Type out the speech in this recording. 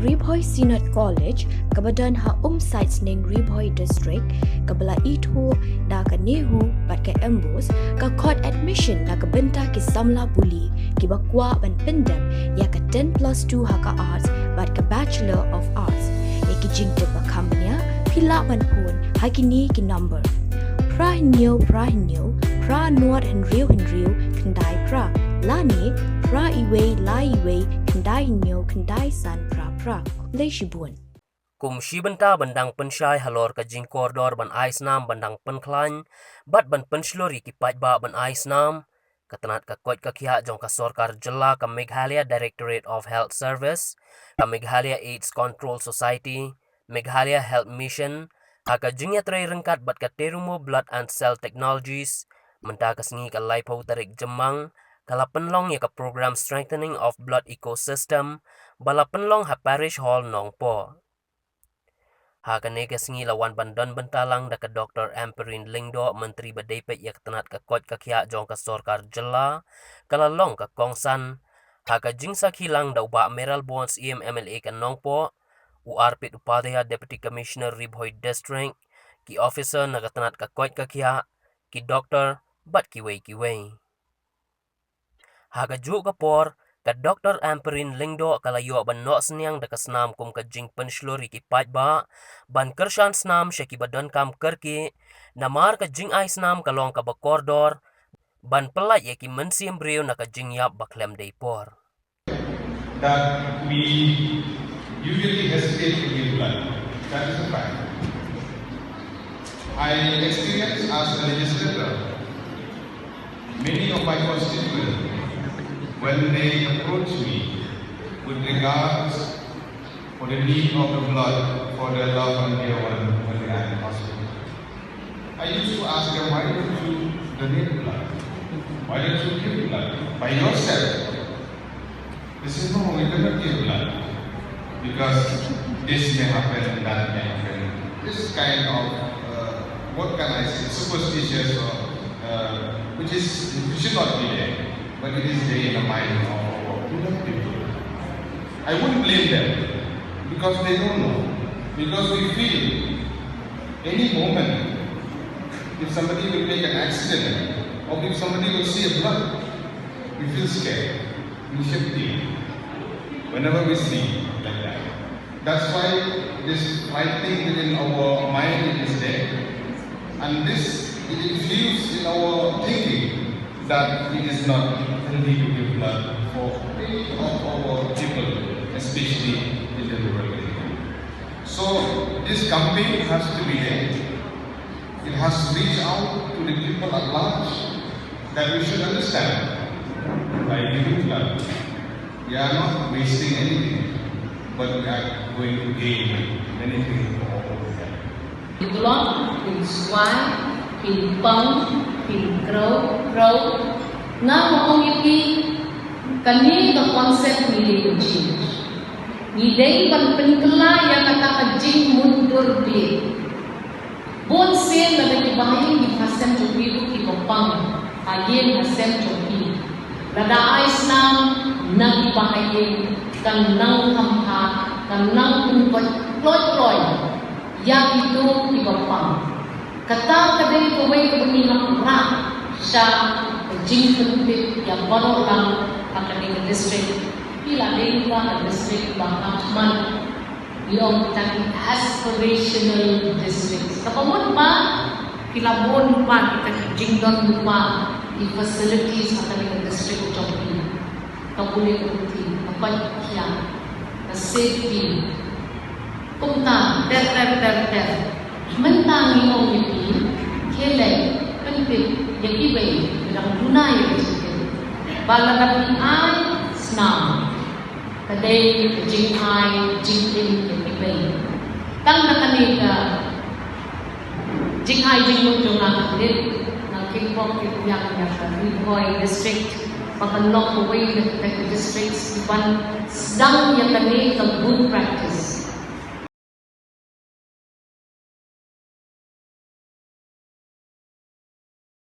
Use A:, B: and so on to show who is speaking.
A: Ribhoi Sinat College kabadan ha sites ning Ribhoi District kabala itu da ka nehu bat ka embos ka court admission na ka benta ki samla buli ki bakwa ban pendam ya ka 10+2 ha ka arts bat ka Bachelor of Arts ya ki jingte ba kambnya pila ban pun ha ki ni ki number pra hinyo pra nuat henriu kendai pra lani pra iwe la iwe kendai hinyo kendai san pra le shibun
B: kum shi benta bandang pensyai halor ka jing koridor ban ais nam bandang penklan bat ban penslori ki ba ban ais nam katanat ka kot ka kya jong ka sarkar jilla ka Meghalaya Directorate of Health Service ka Meghalaya AIDS Control Society Meghalaya Health Mission ka jingya tray rengkat bat ka Terumo Blood and Cell Technologies menta ka sngi ka laipo tarik jemang kala Pynlong ya ka program strengthening of blood ecosystem bala Pynlong ha parish hall Nongpoh ha kane ka sngi lawan bandan bentalang da ka Dr. Ampareen Lingdo menteri badepet ya ketenat ka kot ka kya jong ka sarkar jilla kala long ka kongsan ha ka jingsa khilang da uba Meral Bonds MLA ka Nongpoh URP Upadhyaya Deputy Commissioner Ribhoi District ki officer na ketenat ka kot ka kya ki doctor bat kiwei ha ka ju ka por ka Dr. Ampareen Lingdo kalayo ban no Synniang da ka Snam kum ka jing penslori ki ba ban kershan Snam syaki badan kam kerki namar ka jing ai Snam kalong ka bakordor ban pelat ya ki mensim breu na ka jing yap baklem dei por
C: that we usually hesitate to give blood. That is a fact. I experience as a legislator many of my constituents when they approach me with regards for the need of the blood for their loved and dear one when they are in hospital. I used to ask them, why don't you donate blood? Why don't you give blood by yourself? They say, no, we cannot give blood because this may happen and that may happen. This kind of, what can I say, superstitious or which should not be there. But it is there in the mind of people. I wouldn't blame them because they don't know. Because we feel any moment if somebody will make an accident or if somebody will see a blood, we feel scared. We should be whenever we see like that. That's why this right thing within our mind is there. And this it infused in our thinking that it is not healthy to give blood for any of our people, especially in the rural area. So this campaign has to be there. It has to reach out to the people at large that we should understand by giving blood. We are not wasting anything, but we are going to gain many things for all of them.
D: Blood, in swine, in pang, in crow, na maungipi kani the concept ni change. Ni day ban penkela yang kata kajing mundur bi. Bon sen na nakibahin ni hasen tuwi ki kopang, ayen hasen tuwi. Lada ais nam nakibahin kan nang kamha kan nang kumpot kloy yang itu ki kopang. Kata kadang kawai kebuni nak siya jing pentit yang baru lang akaning district pila lengka district bangkaman yung tang aspirational districts kapamot pa kilabon pa kita jing don pa i facilities akaning district jokin kapuli kunti kapat kya na safety punta ter mentangi orang ini, kelai, penting, yang ibai, dalam guna yang itu. Balapan ai, Snam, kadai, jing ai, jing in, yang ibai. Tang nak kanita, jing ai, jing untuk nak kanit, nak kipok itu yang Ribhoi District, Pynlong away the districts, iban sedang yang kanit the good practice.